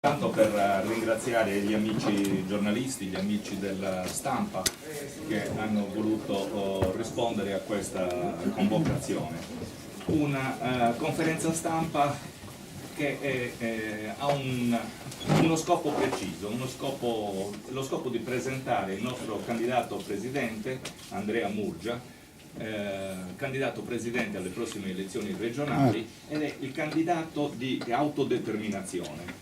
Tanto per ringraziare gli amici giornalisti, gli amici della stampa che hanno voluto rispondere a questa convocazione. Una conferenza stampa che ha uno scopo preciso, lo scopo di presentare il nostro candidato presidente, Andrea Murgia, candidato presidente alle prossime elezioni regionali, ed è il candidato di autodeterminazione.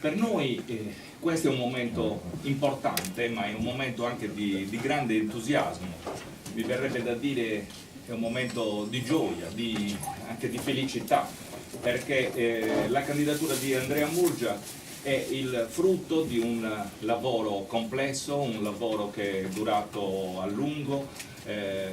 Per noi questo è un momento importante, ma è un momento anche di grande entusiasmo, mi verrebbe da dire è un momento di gioia, anche di felicità, perché la candidatura di Andrea Murgia è il frutto di un lavoro complesso, un lavoro che è durato a lungo,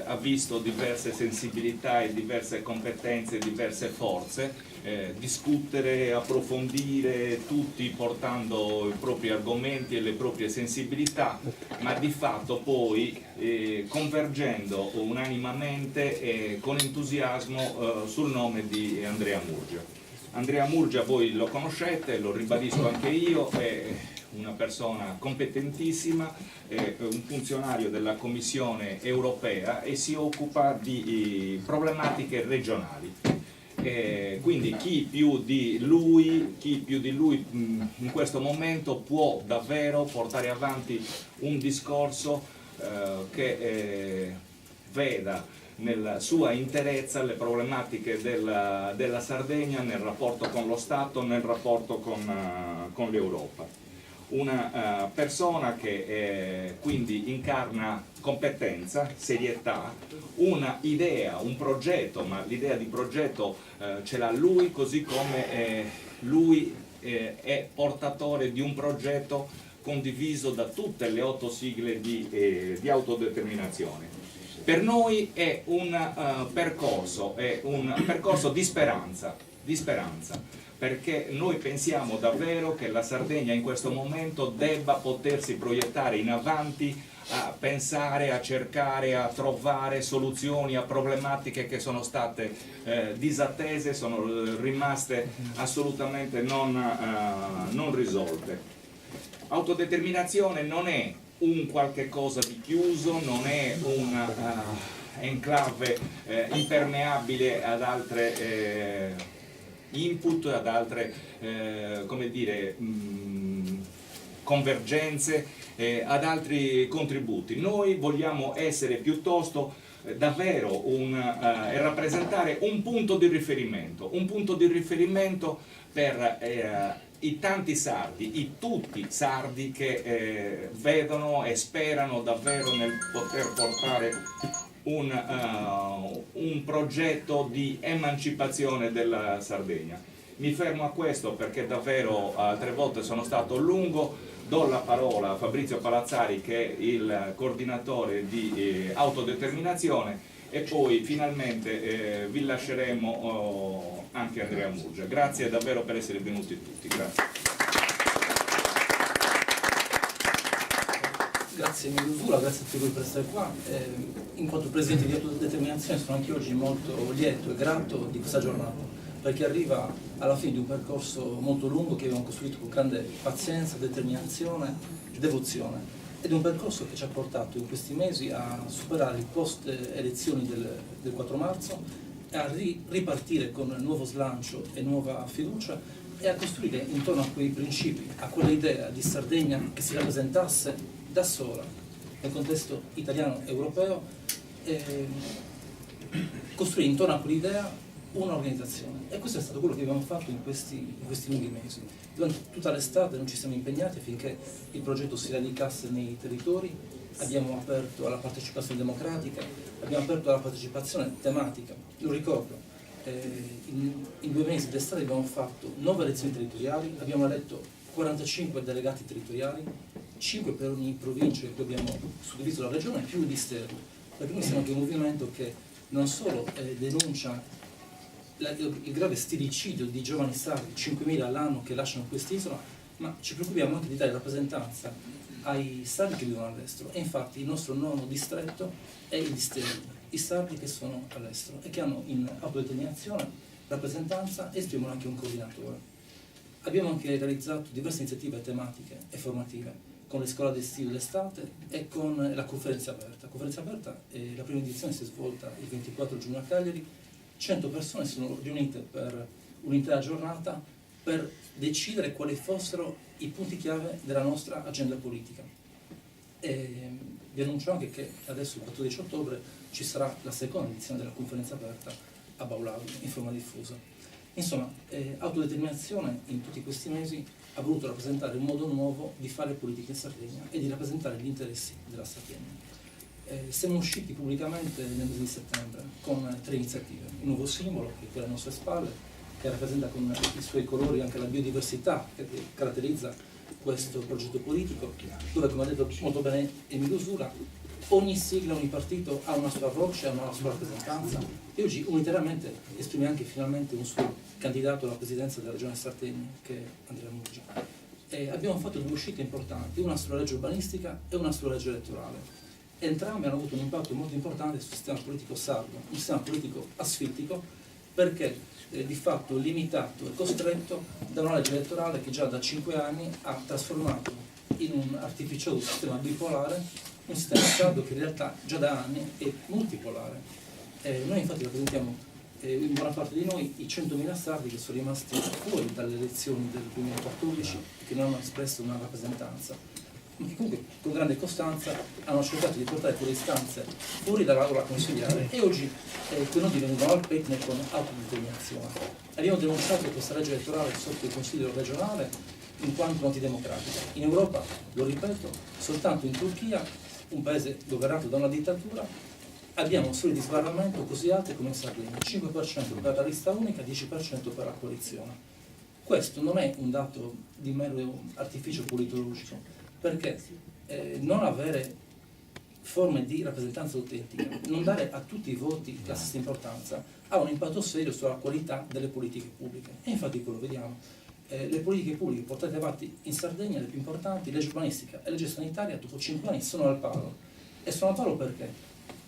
ha visto diverse sensibilità e diverse competenze, diverse forze, discutere, approfondire, tutti portando i propri argomenti e le proprie sensibilità, ma di fatto poi convergendo unanimamente e con entusiasmo sul nome di Andrea Murgia. Andrea Murgia voi lo conoscete, lo ribadisco anche io, è una persona competentissima, è un funzionario della Commissione europea e si occupa di problematiche regionali. Quindi chi più di lui in questo momento può davvero portare avanti un discorso che veda nella sua interezza le problematiche della Sardegna nel rapporto con lo Stato, nel rapporto con l'Europa. Una persona che quindi incarna competenza, serietà, una idea, un progetto, ma l'idea di progetto ce l'ha lui, così come lui è portatore di un progetto condiviso da tutte le 8 sigle di autodeterminazione. Per noi è un percorso di speranza, perché noi pensiamo davvero che la Sardegna in questo momento debba potersi proiettare in avanti, a pensare, a cercare, a trovare soluzioni a problematiche che sono state disattese, sono rimaste assolutamente non risolte. Autodeterminazione non è un qualche cosa di chiuso, non è un enclave impermeabile ad altre input, ad altre come dire, convergenze, ad altri contributi. Noi vogliamo essere piuttosto davvero e rappresentare un punto di riferimento per i tanti sardi, tutti sardi che vedono e sperano davvero nel poter portare un progetto di emancipazione della Sardegna. Mi fermo a questo perché davvero altre volte sono stato lungo. Do la parola a Fabrizio Palazzari, che è il coordinatore di autodeterminazione, e poi finalmente vi lasceremo anche Andrea Murgia. Grazie davvero per essere venuti tutti. Grazie. Grazie mille Ursula, grazie a te per essere qua. In quanto presidente di autodeterminazione sono anche oggi molto lieto e grato di questa giornata, perché arriva alla fine di un percorso molto lungo che abbiamo costruito con grande pazienza, determinazione e devozione, ed è un percorso che ci ha portato in questi mesi a superare il post elezioni del 4 marzo, a ripartire con nuovo slancio e nuova fiducia e a costruire intorno a quei principi, a quell'idea di Sardegna che si rappresentasse da sola nel contesto italiano e europeo, costruire intorno a quell'idea un'organizzazione. E questo è stato quello che abbiamo fatto in questi lunghi mesi. Durante tutta l'estate non ci siamo impegnati affinché il progetto si radicasse nei territori, abbiamo aperto alla partecipazione democratica, abbiamo aperto alla partecipazione tematica. Lo ricordo, in 2 mesi d'estate abbiamo fatto 9 elezioni territoriali, abbiamo eletto 45 delegati territoriali, 5 per ogni provincia in cui abbiamo suddiviso la regione, più il distretto, perché noi siamo anche un movimento che non solo denuncia il grave stillicidio di giovani sardi, 5.000 all'anno che lasciano quest'isola, ma ci preoccupiamo anche di dare rappresentanza ai sardi che vivono all'estero. E infatti il nostro 9° distretto è il distretto, i sardi che sono all'estero e che hanno in autodeterminazione rappresentanza e esprimono anche un coordinatore. abbiamo anche realizzato diverse iniziative tematiche e formative con le scuole d'estive d'estate e con la conferenza aperta. La conferenza aperta, la prima edizione si è svolta il 24 giugno a Cagliari, 100 persone sono riunite per un'intera giornata per decidere quali fossero i punti chiave della nostra agenda politica. E vi annuncio anche che adesso il 14 ottobre ci sarà la seconda edizione della conferenza aperta a Baulado in forma diffusa. Insomma, autodeterminazione in tutti questi mesi ha voluto rappresentare un modo nuovo di fare politica in Sardegna e di rappresentare gli interessi della Sardegna. Siamo usciti pubblicamente nel mese di settembre con 3 iniziative. Il nuovo simbolo, che è qui alle nostre spalle, che rappresenta con i suoi colori anche la biodiversità che caratterizza questo progetto politico, dove, come ha detto molto bene Emilio Usura, ogni sigla, ogni partito ha una sua voce, ha una sua rappresentanza e oggi unitariamente esprime anche finalmente un suo candidato alla presidenza della regione Sardegna, che è Andrea Murgia. E abbiamo fatto 2 uscite importanti, una sulla legge urbanistica e una sulla legge elettorale. Entrambe hanno avuto un impatto molto importante sul sistema politico sardo, un sistema politico asfittico, perché di fatto limitato e costretto da una legge elettorale che già da 5 anni ha trasformato in un artificioso sistema bipolare un sistema sardo che in realtà già da anni è multipolare. Noi infatti rappresentiamo in buona parte di noi i 100.000 sardi che sono rimasti fuori dalle elezioni del 2014 e che non hanno espresso una rappresentanza, ma che comunque con grande costanza hanno cercato di portare quelle istanze fuori dall'aula consigliare e oggi quei nodi vengono al pettine con autodeterminazione. Abbiamo denunciato questa legge elettorale sotto il Consiglio regionale in quanto antidemocratica. In Europa, lo ripeto, soltanto in Turchia, un paese governato da una dittatura, abbiamo soli di sbarramento così alti come in Sardegna, 5% per la lista unica, 10% per la coalizione. Questo non è un dato di mero artificio politologico, perché non avere forme di rappresentanza autentica, non dare a tutti i voti la stessa importanza, ha un impatto serio sulla qualità delle politiche pubbliche. E infatti quello vediamo. Le politiche pubbliche portate avanti in Sardegna, le più importanti, legge urbanistica e legge sanitaria, dopo 5 anni sono al palo. E sono al palo perché?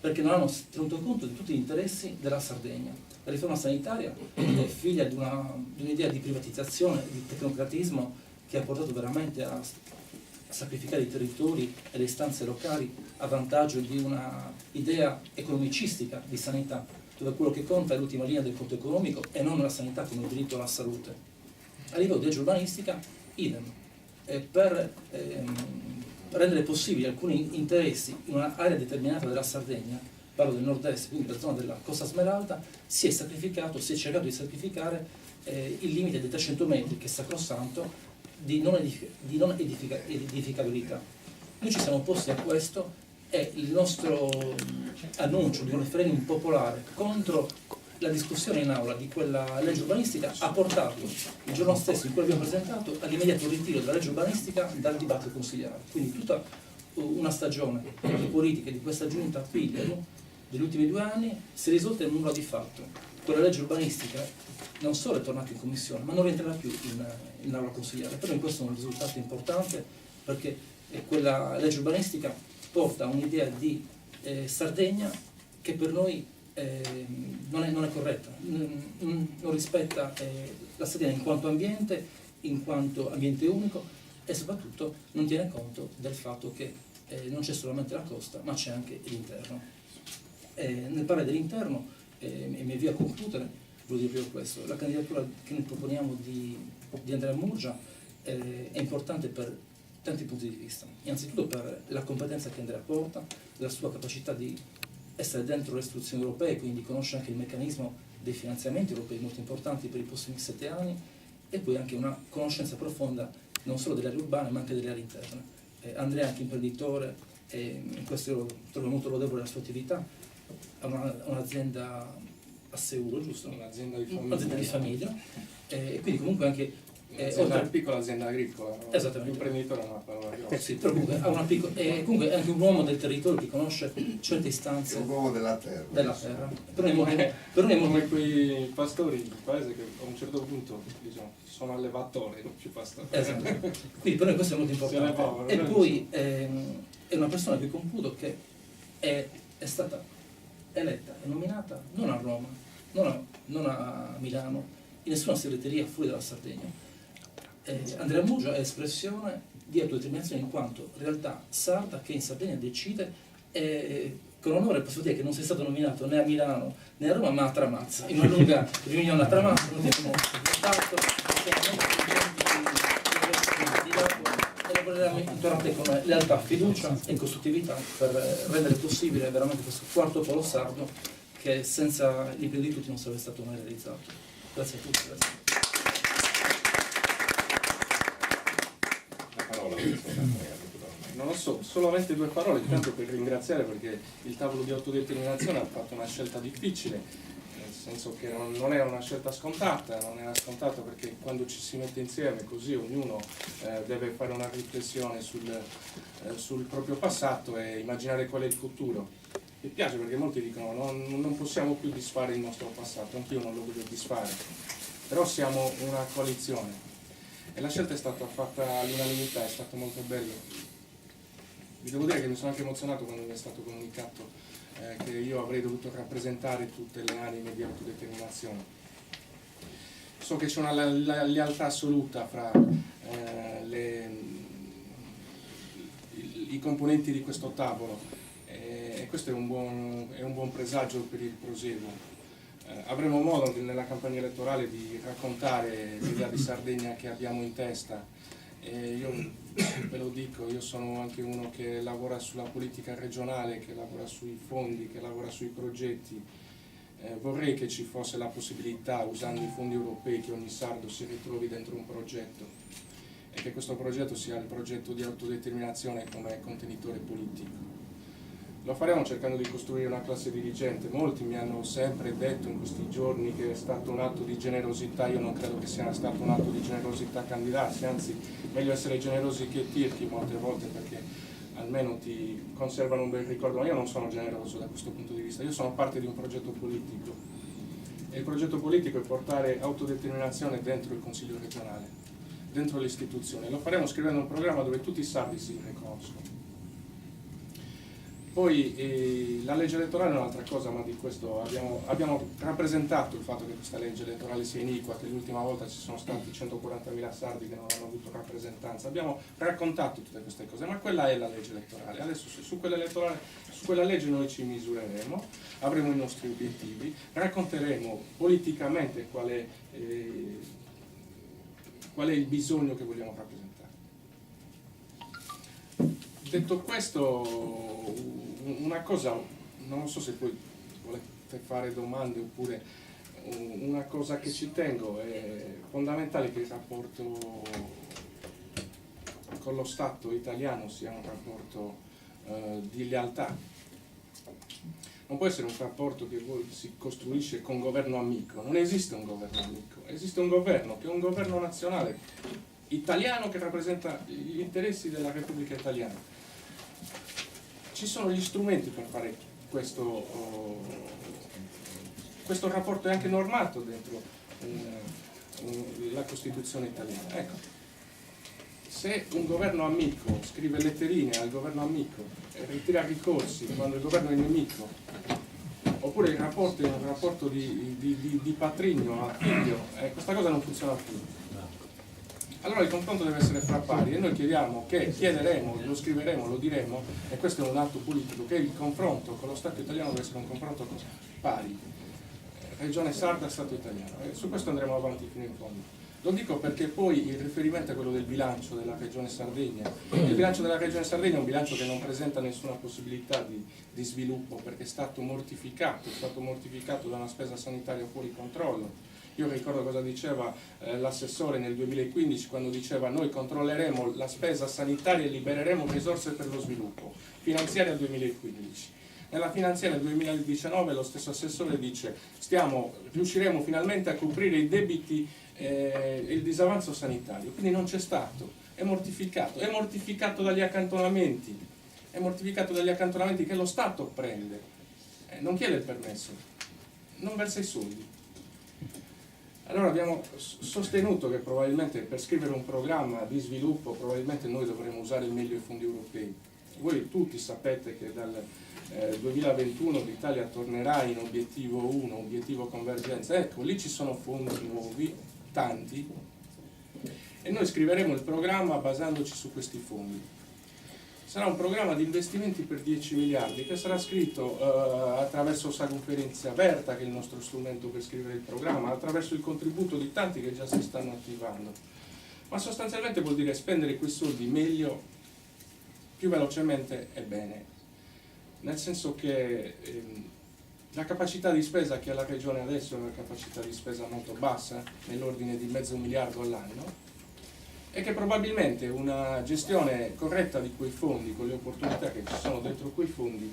Perché non hanno tenuto conto di tutti gli interessi della Sardegna. La riforma sanitaria è figlia di un'idea di privatizzazione, di tecnocratismo che ha portato veramente a sacrificare i territori e le istanze locali a vantaggio di una idea economicistica di sanità, dove quello che conta è l'ultima linea del conto economico e non la sanità come il diritto alla salute. A livello di legge urbanistica, idem. Per rendere possibili alcuni interessi in un'area determinata della Sardegna, parlo del nord-est, quindi la zona della Costa Smeralda, si è cercato di sacrificare il limite dei 300 metri, che è sacrosanto, di non edificabilità. Noi ci siamo opposti a questo e il nostro annuncio di un referendum popolare contro la discussione in aula di quella legge urbanistica ha portato il giorno stesso in cui l'abbiamo presentato all'immediato ritiro della legge urbanistica dal dibattito consigliare. Quindi tutta una stagione di politica di questa giunta Piglero degli ultimi 2 anni si è risolta in nulla di fatto. Quella legge urbanistica non solo è tornata in commissione, ma non rientrerà più in aula consigliare. Però in questo è un risultato importante, perché quella legge urbanistica porta a un'idea di Sardegna che per noi non è corretta, non rispetta la Sardegna in quanto ambiente unico e soprattutto non tiene conto del fatto che non c'è solamente la costa ma c'è anche l'interno. Nel parlare dell'interno, e mi avvio a concludere, voglio dire proprio questo: la candidatura che noi proponiamo di Andrea Murgia è importante per tanti punti di vista. Innanzitutto per la competenza che Andrea porta, la sua capacità di essere dentro le istituzioni europee, quindi conosce anche il meccanismo dei finanziamenti europei molto importanti per i prossimi 7 anni, e poi anche una conoscenza profonda non solo delle aree urbane ma anche delle aree interne. Andrea è anche imprenditore e in questo io trovo molto lodevole la sua attività, ha un'azienda a Seul, giusto? Un'azienda di famiglia. Un'azienda di famiglia e quindi comunque anche Una piccola azienda agricola, no? Esattamente. L'imprenditore è una parola grossa. sì, però comunque, comunque è anche un uomo del territorio che conosce certe istanze È un uomo della terra. Però è molto Come quei pastori del paese che a un certo punto, diciamo, sono allevatori, non più pastori. esatto. Quindi per noi questo è molto importante. Povero, E poi è una persona che computo che è stata eletta e nominata non a Roma, non a Milano, in nessuna segreteria fuori dalla Sardegna, Andrea Muggia è espressione di autodeterminazione in quanto realtà sarda che in Sardegna decide, con onore posso dire che non sei stato nominato né a Milano né a Roma ma a Tramazza, in una lunga riunione a Tramazza, non abbiamo votato, e lavoreremo intorno con lealtà, fiducia e costruttività per rendere possibile veramente questo quarto polo sardo che senza l'impegno di tutti non sarebbe stato mai realizzato. Grazie a tutti. Grazie. Non lo so, solamente 2 parole, intanto per ringraziare perché il tavolo di autodeterminazione ha fatto una scelta difficile, nel senso che non è una scelta scontata, non era scontata perché quando ci si mette insieme così ognuno deve fare una riflessione sul proprio passato e immaginare qual è il futuro. Mi piace perché molti dicono non possiamo più disfare il nostro passato, anch'io non lo voglio disfare, però siamo una coalizione e la scelta è stata fatta all'unanimità, è stato molto bello. Vi devo dire che mi sono anche emozionato quando mi è stato comunicato che io avrei dovuto rappresentare tutte le anime di autodeterminazione. So che c'è una lealtà assoluta fra i componenti di questo tavolo e questo è un buon presagio per il proseguo. Avremo modo nella campagna elettorale di raccontare l'idea di Sardegna che abbiamo in testa. Io ve lo dico, io sono anche uno che lavora sulla politica regionale, che lavora sui fondi, che lavora sui progetti. Vorrei che ci fosse la possibilità, usando i fondi europei, che ogni sardo si ritrovi dentro un progetto e che questo progetto sia il progetto di autodeterminazione come contenitore politico. Lo faremo cercando di costruire una classe dirigente. Molti mi hanno sempre detto in questi giorni che è stato un atto di generosità. Io non credo che sia stato un atto di generosità candidarsi, anzi meglio essere generosi che tirchi molte volte perché almeno ti conservano un bel ricordo, ma io non sono generoso da questo punto di vista, io sono parte di un progetto politico e il progetto politico è portare autodeterminazione dentro il Consiglio regionale, dentro le istituzioni. Lo faremo scrivendo un programma dove tutti i sardi si riconoscono. Poi la legge elettorale è un'altra cosa, ma di questo abbiamo rappresentato il fatto che questa legge elettorale sia iniqua, che l'ultima volta ci sono stati 140.000 sardi che non hanno avuto rappresentanza. Abbiamo raccontato tutte queste cose, ma quella è la legge elettorale. Adesso su quella legge noi ci misureremo, avremo i nostri obiettivi, racconteremo politicamente qual è il bisogno che vogliamo rappresentare. Detto questo, una cosa, non so se poi volete fare domande oppure una cosa che ci tengo, è fondamentale che il rapporto con lo Stato italiano sia un rapporto di lealtà. Non può essere un rapporto che si costruisce con governo amico, non esiste un governo amico, esiste un governo che è un governo nazionale italiano che rappresenta gli interessi della Repubblica Italiana. Ci sono gli strumenti per fare questo rapporto, è anche normato dentro la Costituzione italiana. Ecco, se un governo amico scrive letterine al governo amico e ritira ricorsi quando il governo è nemico, oppure il rapporto è un rapporto di patrigno a figlio, questa cosa non funziona più. Allora il confronto deve essere fra pari e noi chiederemo, lo scriveremo, lo diremo, e questo è un atto politico, che il confronto con lo Stato italiano deve essere un confronto pari, Regione Sarda, Stato italiano, e su questo andremo avanti fino in fondo. Lo dico perché poi il riferimento è quello del bilancio della Regione Sardegna. Il bilancio della Regione Sardegna è un bilancio che non presenta nessuna possibilità di sviluppo perché è stato mortificato da una spesa sanitaria fuori controllo. Io ricordo cosa diceva l'assessore nel 2015 quando diceva: noi controlleremo la spesa sanitaria e libereremo risorse per lo sviluppo. Finanziaria 2015. Nella finanziaria 2019 lo stesso assessore dice: riusciremo finalmente a coprire i debiti e il disavanzo sanitario. Quindi non c'è stato, è mortificato dagli accantonamenti, che lo Stato prende, non chiede il permesso, non versa i soldi. Allora abbiamo sostenuto che probabilmente per scrivere un programma di sviluppo probabilmente noi dovremo usare il meglio i fondi europei. Voi tutti sapete che dal 2021 l'Italia tornerà in obiettivo 1, obiettivo convergenza. Ecco, lì ci sono fondi nuovi, tanti, e noi scriveremo il programma basandoci su questi fondi. Sarà un programma di investimenti per 10 miliardi che sarà scritto attraverso questa conferenza aperta, che è il nostro strumento per scrivere il programma, attraverso il contributo di tanti che già si stanno attivando. Ma sostanzialmente vuol dire spendere quei soldi meglio, più velocemente e bene. Nel senso che la capacità di spesa che ha la Regione adesso è una capacità di spesa molto bassa, nell'ordine di $0,5 miliardo all'anno, e che probabilmente una gestione corretta di quei fondi, con le opportunità che ci sono dentro quei fondi,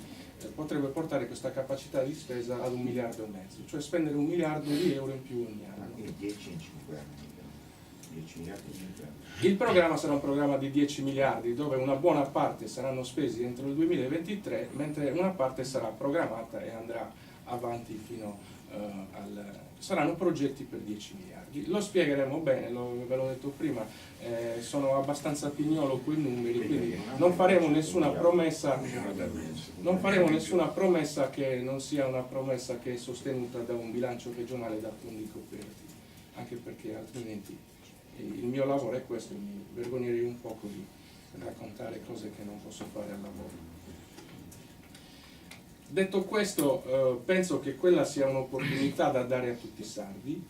potrebbe portare questa capacità di spesa ad $1,5 miliardi, cioè spendere €1 miliardo in più ogni anno. Quindi 10 in 5 anni. 10 miliardi in 5 anni. Il programma sarà un programma di 10 miliardi, dove una buona parte saranno spesi entro il 2023, mentre una parte sarà programmata e andrà avanti fino saranno progetti per 10 miliardi. Lo spiegheremo bene, ve l'ho detto prima, sono abbastanza pignolo quei numeri, quindi non faremo nessuna promessa che non sia una promessa che è sostenuta da un bilancio regionale da fondi coperti, anche perché altrimenti il mio lavoro è questo, mi vergognerei un poco di raccontare cose che non posso fare al lavoro. Detto questo, penso che quella sia un'opportunità da dare a tutti i sardi.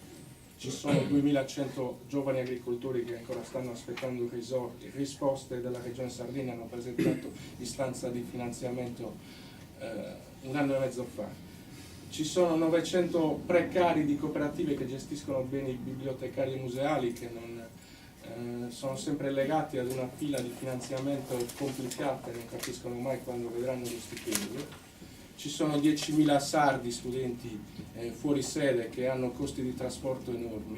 Ci sono 2100 giovani agricoltori che ancora stanno aspettando risposte dalla Regione Sardegna, hanno presentato istanza di finanziamento 1 anno e mezzo fa. Ci sono 900 precari di cooperative che gestiscono beni bibliotecari e museali, che non sono sempre legati ad una fila di finanziamento complicata e non capiscono mai quando vedranno lo stipendio. Ci sono 10.000 sardi, studenti fuori sede, che hanno costi di trasporto enormi.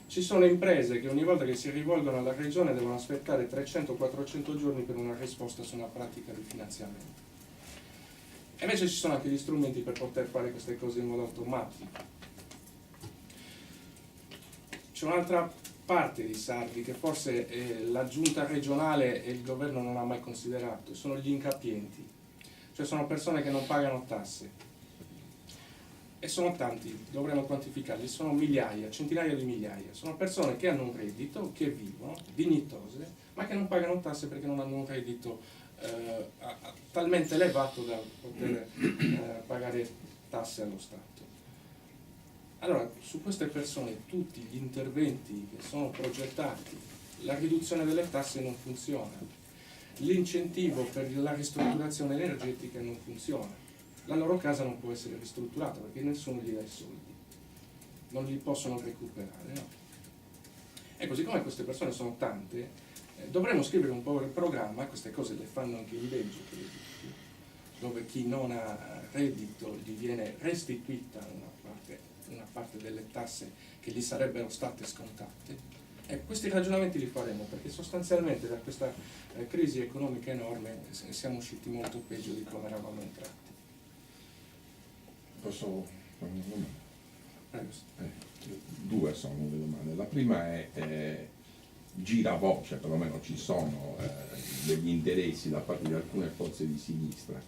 Ci sono imprese che ogni volta che si rivolgono alla Regione devono aspettare 300-400 giorni per una risposta su una pratica di finanziamento. E invece ci sono anche gli strumenti per poter fare queste cose in modo automatico. C'è un'altra parte di sardi che forse la giunta regionale e il governo non ha mai considerato, sono gli incapienti. Cioè sono persone che non pagano tasse, e sono tanti, dovremmo quantificarli, sono migliaia, centinaia di migliaia, sono persone che hanno un reddito, che vivono, dignitose, ma che non pagano tasse perché non hanno un reddito talmente elevato da poter pagare tasse allo Stato. Allora, su queste persone tutti gli interventi che sono progettati, la riduzione delle tasse non funziona. L'incentivo per la ristrutturazione energetica non funziona, la loro casa non può essere ristrutturata perché nessuno gli dà i soldi, non li possono recuperare, no? E così come queste persone sono tante, dovremmo scrivere un po' il programma, queste cose le fanno anche in Belgio, dove chi non ha reddito gli viene restituita una parte delle tasse che gli sarebbero state scontate. E questi ragionamenti li faremo perché sostanzialmente da questa crisi economica enorme siamo usciti molto peggio di come eravamo entrati. Posso fare una domanda? Prego. Due sono le domande. La prima è gira voce, perlomeno ci sono degli interessi da parte di alcune forze di sinistra,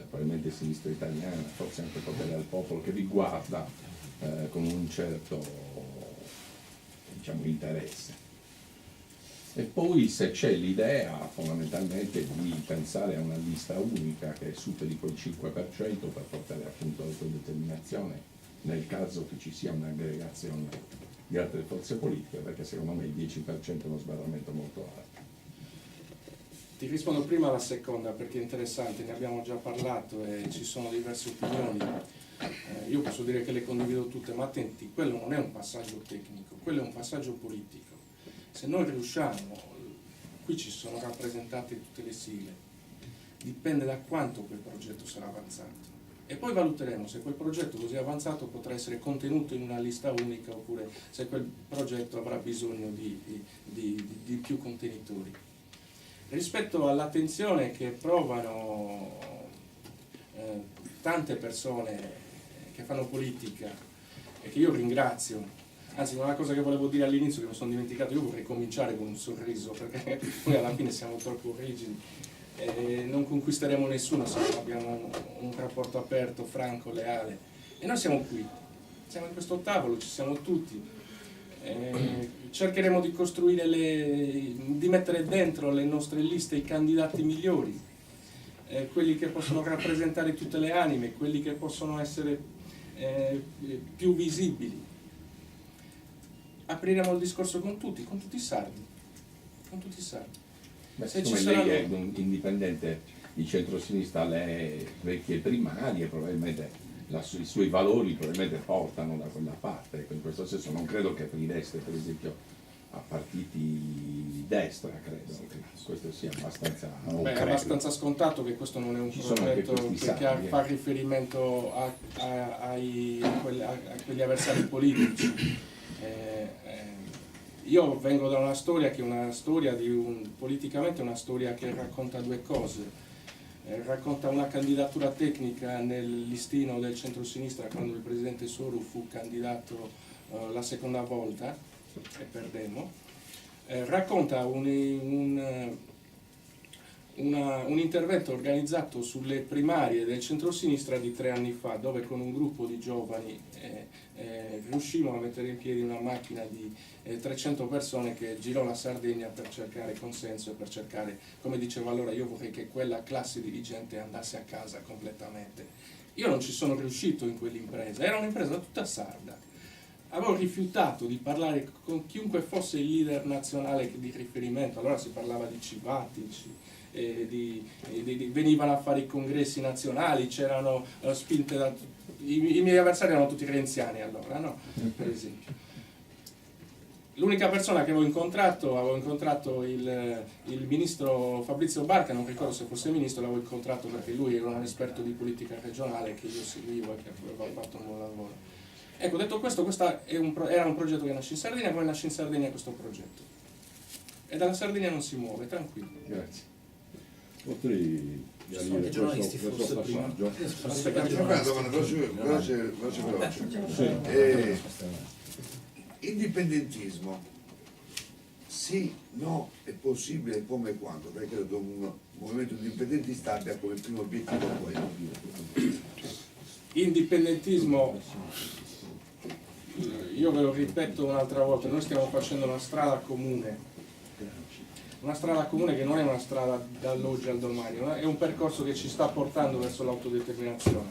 probabilmente sinistra italiana, forse anche Potere al Popolo, che riguarda con un certo interesse. E poi se c'è l'idea fondamentalmente di pensare a una lista unica che superi quel 5% per portare appunto l'autodeterminazione nel caso che ci sia un'aggregazione di altre forze politiche, perché secondo me il 10% è uno sbarramento molto alto. Ti rispondo prima alla seconda perché è interessante, ne abbiamo già parlato e ci sono diverse opinioni. Io posso dire che le condivido tutte, ma attenti, quello non è un passaggio tecnico, quello è un passaggio politico. Se noi riusciamo, qui ci sono rappresentate tutte le sigle, dipende da quanto quel progetto sarà avanzato. E poi valuteremo se quel progetto così avanzato potrà essere contenuto in una lista unica oppure se quel progetto avrà bisogno di più contenitori. Rispetto all'attenzione che provano tante persone che fanno politica e che io ringrazio, anzi una cosa che volevo dire all'inizio che mi sono dimenticato, io vorrei cominciare con un sorriso perché noi alla fine siamo troppo rigidi e non conquisteremo nessuno se non abbiamo un rapporto aperto, franco, leale, e noi siamo qui, siamo in questo tavolo, ci siamo tutti, cercheremo di costruire di mettere dentro le nostre liste i candidati migliori, quelli che possono rappresentare tutte le anime, quelli che possono essere più visibili. Apriremo il discorso con tutti i sardi, con tutti i sardi. Beh, Se siccome ci lei saranno- è un indipendente di centrosinistra, le vecchie primarie, probabilmente i suoi valori probabilmente portano da quella parte. Ecco, in questo senso non credo che aprireste per esempio a partiti di destra, credo che questo sia abbastanza, non Beh, è credo. abbastanza scontato che questo non è un Ci sono anche progetto questi che sardi, fa riferimento a quegli avversari politici. Io vengo da una storia che è una storia politicamente una storia che racconta due cose. Racconta una candidatura tecnica nel listino del centro-sinistra quando il presidente Soru fu candidato la seconda volta e perdemmo. Racconta un intervento organizzato sulle primarie del centro-sinistra di 3 anni fa, dove con un gruppo di giovani riuscimmo a mettere in piedi una macchina di 300 persone che girò la Sardegna per cercare consenso e per cercare, come dicevo allora, io vorrei che quella classe dirigente andasse a casa completamente. Io non ci sono riuscito in quell'impresa, era un'impresa tutta sarda. Avevo rifiutato di parlare con chiunque fosse il leader nazionale di riferimento, allora si parlava di Civatici, venivano a fare i congressi nazionali, c'erano spinte da... I miei avversari erano tutti renziani allora, no? Per esempio. L'unica persona che avevo incontrato il ministro Fabrizio Barca, non ricordo se fosse ministro, l'avevo incontrato perché lui era un esperto di politica regionale che io seguivo e che aveva fatto un buon lavoro. Ecco, detto questo era un progetto che nasce in Sardegna, poi nasce in Sardegna questo progetto. E dalla Sardegna non si muove, tranquillo. Grazie. Potrei Ci sono anche giornalisti forse prima. Una domanda veloce. Indipendentismo, sì, no, è possibile, come e quando? Perché credo che un movimento indipendentista abbia come primo obiettivo quello. Indipendentismo, io ve lo ripeto un'altra volta, noi stiamo facendo una strada comune che non è una strada dall'oggi al domani, è un percorso che ci sta portando verso l'autodeterminazione.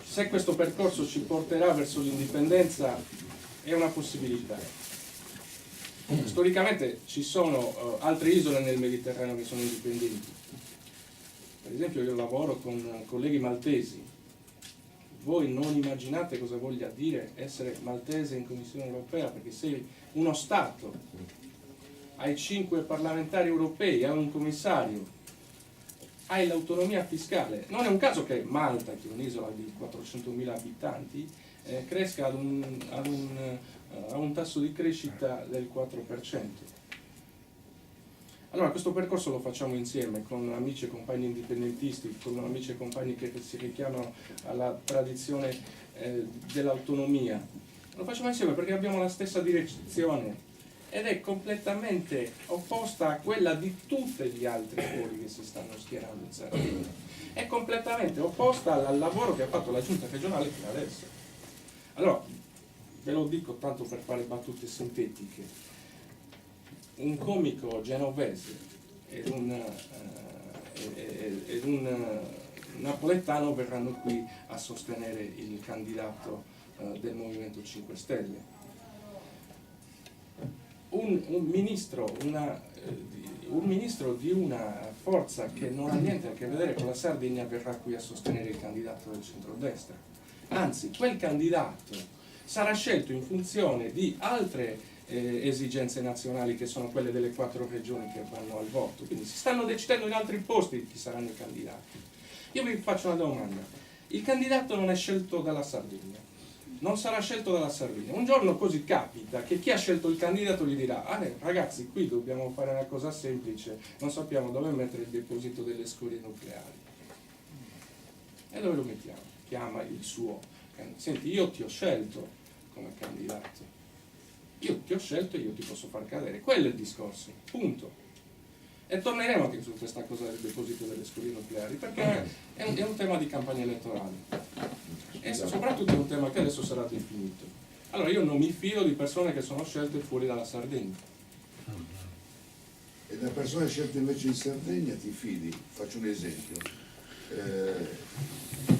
Se questo percorso ci porterà verso l'indipendenza è una possibilità. Storicamente ci sono altre isole nel Mediterraneo che sono indipendenti. Per esempio io lavoro con colleghi maltesi. Voi non immaginate cosa voglia dire essere maltese in Commissione Europea, perché sei uno Stato, hai 5 parlamentari europei, hai un commissario, hai l'autonomia fiscale. Non è un caso che Malta, che è un'isola di 400.000 abitanti, cresca ad un tasso di crescita del 4%. Allora questo percorso lo facciamo insieme con amici e compagni indipendentisti, con amici e compagni che si richiamano alla tradizione dell'autonomia. Lo facciamo insieme perché abbiamo la stessa direzione ed è completamente opposta a quella di tutti gli altri poli che si stanno schierando in Sardegna. È completamente opposta al lavoro che ha fatto la giunta regionale fino adesso. Allora, ve lo dico tanto per fare battute sintetiche. Un comico genovese ed un napoletano verranno qui a sostenere il candidato del Movimento 5 Stelle. Un ministro di una forza che non ha niente a che vedere con la Sardegna verrà qui a sostenere il candidato del centrodestra. Anzi, quel candidato sarà scelto in funzione di altre esigenze nazionali che sono quelle delle 4 regioni che vanno al voto. Quindi si stanno decidendo in altri posti chi saranno i candidati. Io vi faccio una domanda. Il candidato non è scelto dalla Sardegna, non sarà scelto dalla Sardegna. Un giorno così capita che chi ha scelto il candidato gli dirà: ragazzi, qui dobbiamo fare una cosa semplice, non sappiamo dove mettere il deposito delle scorie nucleari. E dove lo mettiamo? Chiama il suo. Senti, io ti ho scelto come candidato, io ti ho scelto e io ti posso far cadere. Quello è il discorso, punto. E torneremo anche su questa cosa del deposito delle scorie nucleari, perché è un tema di campagna elettorale e soprattutto è un tema che adesso sarà definito. Allora io non mi fido di persone che sono scelte fuori dalla Sardegna. E da persone scelte invece in Sardegna ti fidi? Faccio un esempio.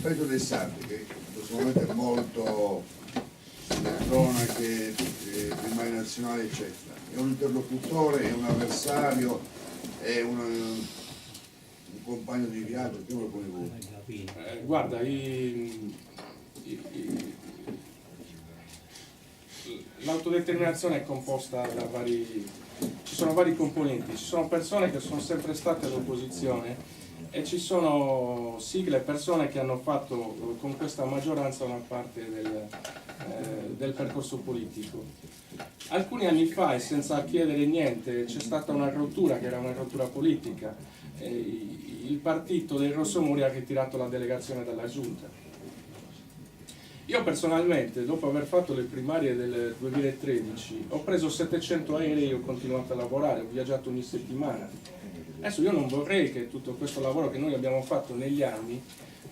Pedro De Sardi, che in questo momento è molto sulle cronache, primarie nazionali, eccetera. È un interlocutore, è un avversario, è un compagno di viaggio, che come vuoi. Guarda, l'autodeterminazione è composta da ci sono vari componenti, ci sono persone che sono sempre state all'opposizione e ci sono sigle persone che hanno fatto con questa maggioranza una parte del percorso politico. Alcuni anni fa, e senza chiedere niente, c'è stata una rottura che era una rottura politica. Il partito dei Rossomori ha ritirato la delegazione dalla giunta. Io personalmente, dopo aver fatto le primarie del 2013, ho preso 700 aerei e ho continuato a lavorare, ho viaggiato ogni settimana. Adesso io non vorrei che tutto questo lavoro che noi abbiamo fatto negli anni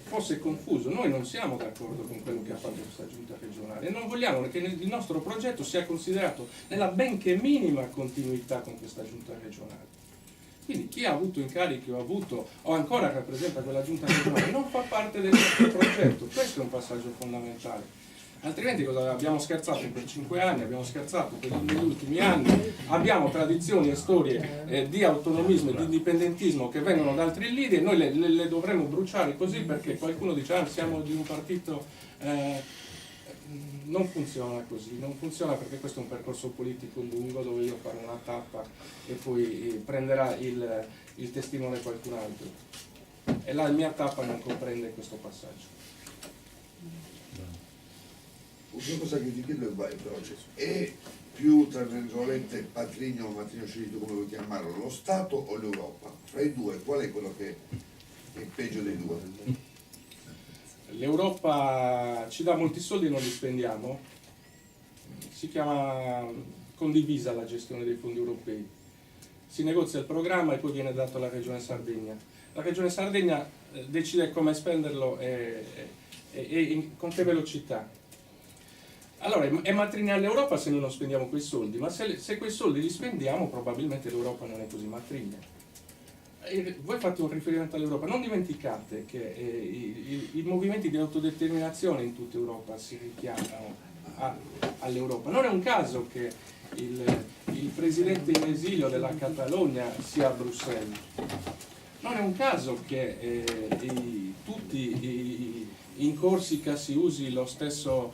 fosse confuso. Noi non siamo d'accordo con quello che ha fatto questa giunta regionale e non vogliamo che il nostro progetto sia considerato nella benché minima continuità con questa giunta regionale. Quindi chi ha avuto incarichi o ancora rappresenta quella giunta regionale non fa parte del nostro progetto. Questo è un passaggio fondamentale. Altrimenti cosa abbiamo scherzato per 5 anni, abbiamo scherzato negli ultimi anni, abbiamo tradizioni e storie di autonomismo e di indipendentismo che vengono da altri leader e noi le dovremmo bruciare così perché qualcuno dice siamo di un partito. Non funziona così, non funziona perché questo è un percorso politico lungo dove io farò una tappa e poi prenderà il testimone qualcun altro e la mia tappa non comprende questo passaggio. Una cosa che ti chiedo è veloce, è più tra virgolette patrigno o matrigno scelto come vuoi chiamarlo, lo Stato o l'Europa? Fra i due qual è quello che è peggio dei due? L'Europa ci dà molti soldi e non li spendiamo, si chiama condivisa la gestione dei fondi europei, si negozia il programma e poi viene dato alla Regione Sardegna. La Regione Sardegna decide come spenderlo e con che velocità. Allora è matrigna all'Europa se noi non spendiamo quei soldi, ma se quei soldi li spendiamo probabilmente l'Europa non è così matrigna. Voi fate un riferimento all'Europa, non dimenticate che i movimenti di autodeterminazione in tutta Europa si richiamano all'Europa. Non è un caso che il presidente in esilio della Catalogna sia a Bruxelles. Non è un caso che tutti in Corsica si usi lo stesso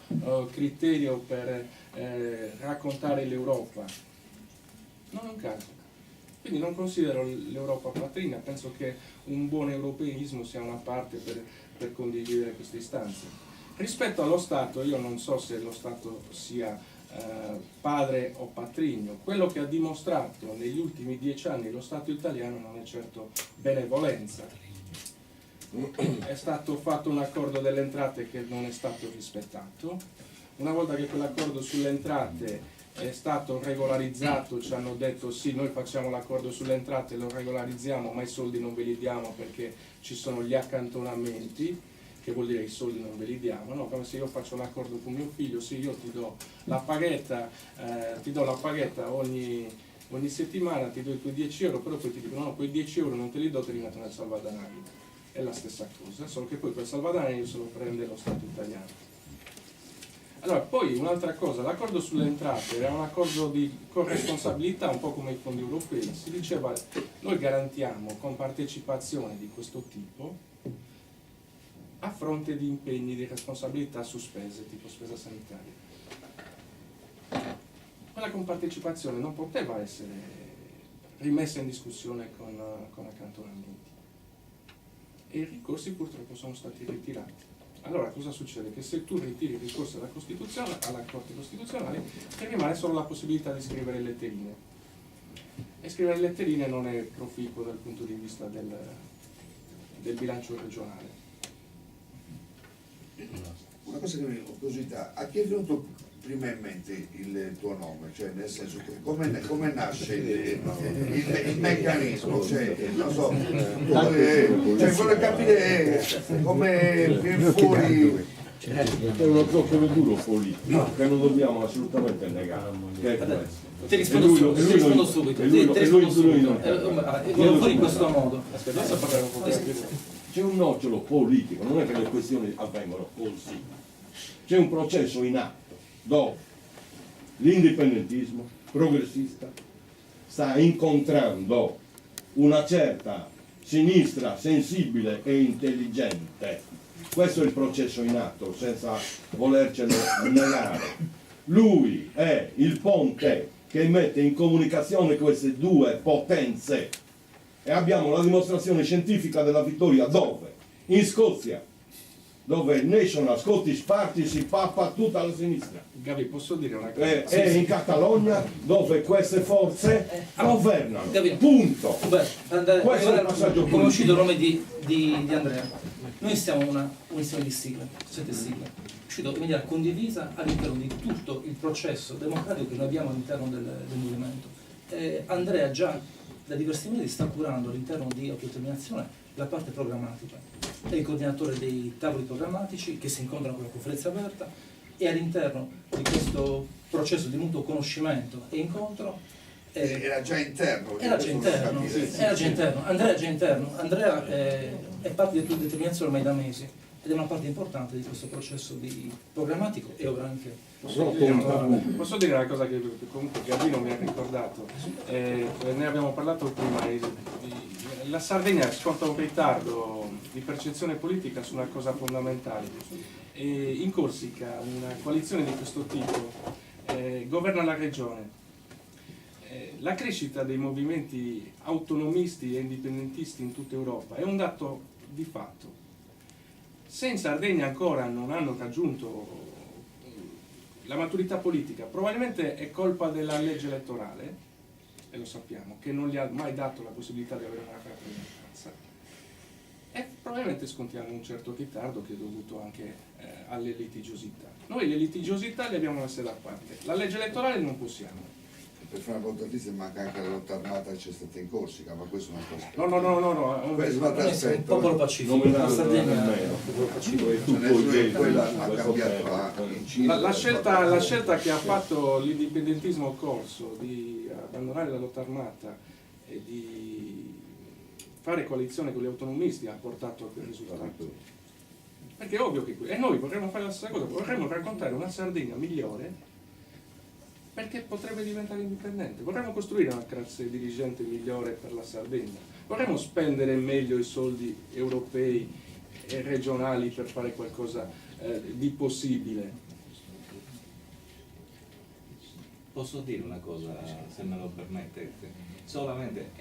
criterio per raccontare l'Europa. Non è un caso. Quindi non considero l'Europa patrigna, penso che un buon europeismo sia una parte per condividere queste istanze. Rispetto allo Stato, io non so se lo Stato sia padre o patrigno. Quello che ha dimostrato negli ultimi 10 anni lo Stato italiano non è certo benevolenza. È stato fatto un accordo delle entrate che non è stato rispettato. Una volta che quell'accordo sulle entrate è stato regolarizzato, ci hanno detto sì, noi facciamo l'accordo sulle entrate, lo regolarizziamo, ma i soldi non ve li diamo perché ci sono gli accantonamenti, che vuol dire i soldi non ve li diamo, no? Come se io faccio un accordo con mio figlio, sì, io ti do la paghetta ogni settimana, ti do i tuoi 10 euro, però poi ti dicono no, quei 10 euro non te li do, te li metto nel salvadanaio. È la stessa cosa, solo che poi quel salvadanaio se lo prende lo Stato italiano. Allora, poi un'altra cosa, l'accordo sulle entrate era un accordo di corresponsabilità, un po' come i fondi europei. Si diceva, noi garantiamo compartecipazione di questo tipo a fronte di impegni di responsabilità su spese, tipo spesa sanitaria. Quella compartecipazione non poteva essere rimessa in discussione con accantonamenti. E i ricorsi purtroppo sono stati ritirati. Allora cosa succede? Che se tu ritiri il ricorso alla Corte Costituzionale ti rimane solo la possibilità di scrivere letterine. E scrivere letterine non è proficuo dal punto di vista del bilancio regionale. Una cosa che mi ho curiosità, a chi è venuto prima in mente il tuo nome? Cioè nel senso che come nasce il meccanismo? Cioè, non so, cioè voglio capire come viene fuori È un approccio duro politico che non dobbiamo assolutamente negare. Che è questo. Ti rispondo subito. Volevo fare in questo modo. C'è un nocciolo politico, non è che le questioni avvengono così. C'è un processo in atto dove l'indipendentismo progressista sta incontrando una certa sinistra sensibile e intelligente. Questo è il processo in atto, senza volercelo negare. Lui è il ponte che mette in comunicazione queste due potenze e abbiamo la dimostrazione scientifica della vittoria dove? In Scozia, dove il National Scottish Party si pappa tutta la sinistra. Gabi, posso dire una cosa? E in Catalogna dove queste forze governano. Punto. Questo è il passaggio Ho conosciuto il nome di Andrea. Noi siamo una insieme di sigle, 7 sigle, uscito in maniera condivisa all'interno di tutto il processo democratico che noi abbiamo all'interno del movimento. Andrea già da diversi mesi sta curando all'interno di autodeterminazione la parte programmatica. È il coordinatore dei tavoli programmatici che si incontrano con la conferenza aperta e all'interno di questo processo di mutuo conoscimento e incontro era già interno. Andrea è già interno. Andrea è parte di autodeterminazione ormai da mesi ed è una parte importante di questo processo programmatico e ora anche. Posso dire una cosa che comunque Gabino mi ha ricordato, ne abbiamo parlato prima, la Sardegna sconta un ritardo di percezione politica su una cosa fondamentale. In Corsica una coalizione di questo tipo governa la regione. La crescita dei movimenti autonomisti e indipendentisti in tutta Europa è un dato di fatto. Se in Sardegna ancora non hanno raggiunto la maturità politica, probabilmente è colpa della legge elettorale, e lo sappiamo, che non gli ha mai dato la possibilità di avere una rappresentanza, e probabilmente scontiamo un certo ritardo che è dovuto anche alle litigiosità. Noi le litigiosità le abbiamo messe da parte, la legge elettorale non possiamo. Per fare una volta manca anche la lotta armata che c'è stata in Corsica, ma questo è una cosa. No. Questo va Noi siamo un popolo pacifico, Non me la la Sardegna è nemmeno. un popolo pacifico. Quella ha cambiato in Cina. La scelta che ha fatto l'indipendentismo corso di abbandonare la lotta armata e di fare coalizione con gli autonomisti ha portato a quel risultato. Perché è ovvio che e noi vorremmo fare la stessa cosa, vorremmo raccontare una Sardegna migliore perché potrebbe diventare indipendente. Vorremmo costruire una classe dirigente migliore per la Sardegna. Vorremmo spendere meglio i soldi europei e regionali per fare qualcosa di possibile. Posso dire una cosa, se me lo permettete? Solamente,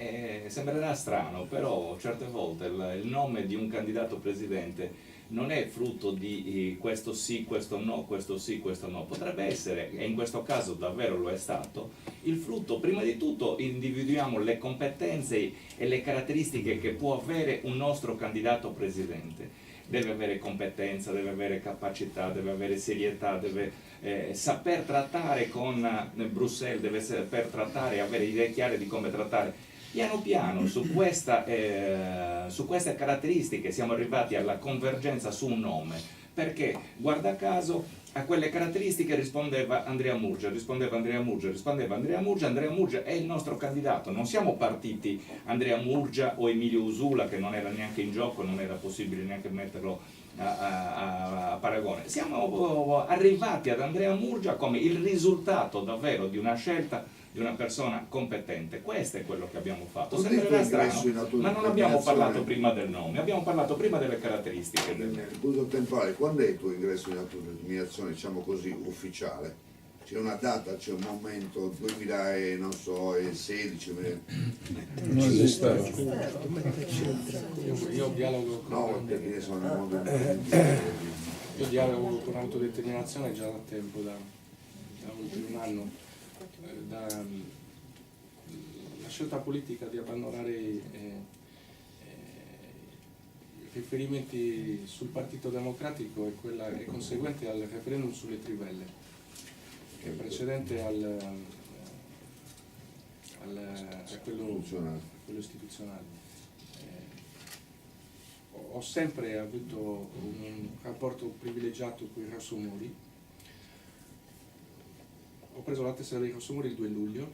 sembrerà strano, però certe volte il nome di un candidato presidente non è frutto di questo sì, questo no, questo sì, questo no. Potrebbe essere, e in questo caso davvero lo è stato, il frutto, prima di tutto individuiamo le competenze e le caratteristiche che può avere un nostro candidato presidente. Deve avere competenza, deve avere capacità, deve avere serietà, deve saper trattare con Bruxelles, deve saper trattare e avere idee chiare di come trattare. Piano piano su queste caratteristiche siamo arrivati alla convergenza su un nome, perché guarda caso a quelle caratteristiche rispondeva Andrea Murgia, Andrea Murgia è il nostro candidato, non siamo partiti Andrea Murgia o Emilio Usula che non era neanche in gioco, non era possibile neanche metterlo a paragone, siamo arrivati ad Andrea Murgia come il risultato davvero di una scelta di una persona competente. Questo è quello che abbiamo fatto. Sembrerà strano, ma non abbiamo parlato prima del nome, abbiamo parlato prima delle caratteristiche. Nel periodo temporale, quando è il tuo ingresso in autodeterminazione, diciamo così, ufficiale? C'è una data, c'è un momento, 2016? Non esiste. Io dialogo con perché sono nel mondo io dialogo con autodeterminazione già da tempo, da oltre un anno. La scelta politica di abbandonare i riferimenti sul Partito Democratico è conseguente al referendum sulle trivelle, che è precedente a quello istituzionale. ho sempre avuto un rapporto privilegiato con i rossomori. Ho preso la tessera dei rossomori il 2 luglio.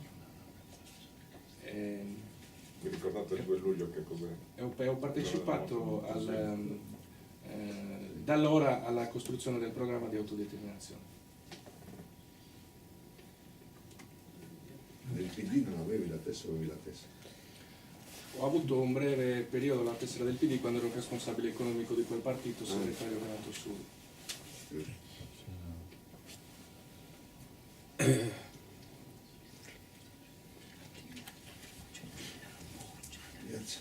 Mi ricordate il 2 luglio che cos'è? E ho partecipato da allora alla costruzione del programma di autodeterminazione. Nel PD non avevi la tessera, avevi la tessera. Ho avuto un breve periodo alla tessera del PD quando ero responsabile economico di quel partito, segretario Veneto Sud. Grazie.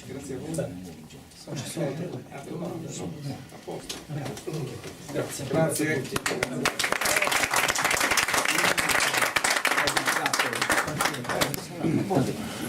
Grazie a voi. Non ci sono altre domande. A posto. Grazie. Grazie. Grazie.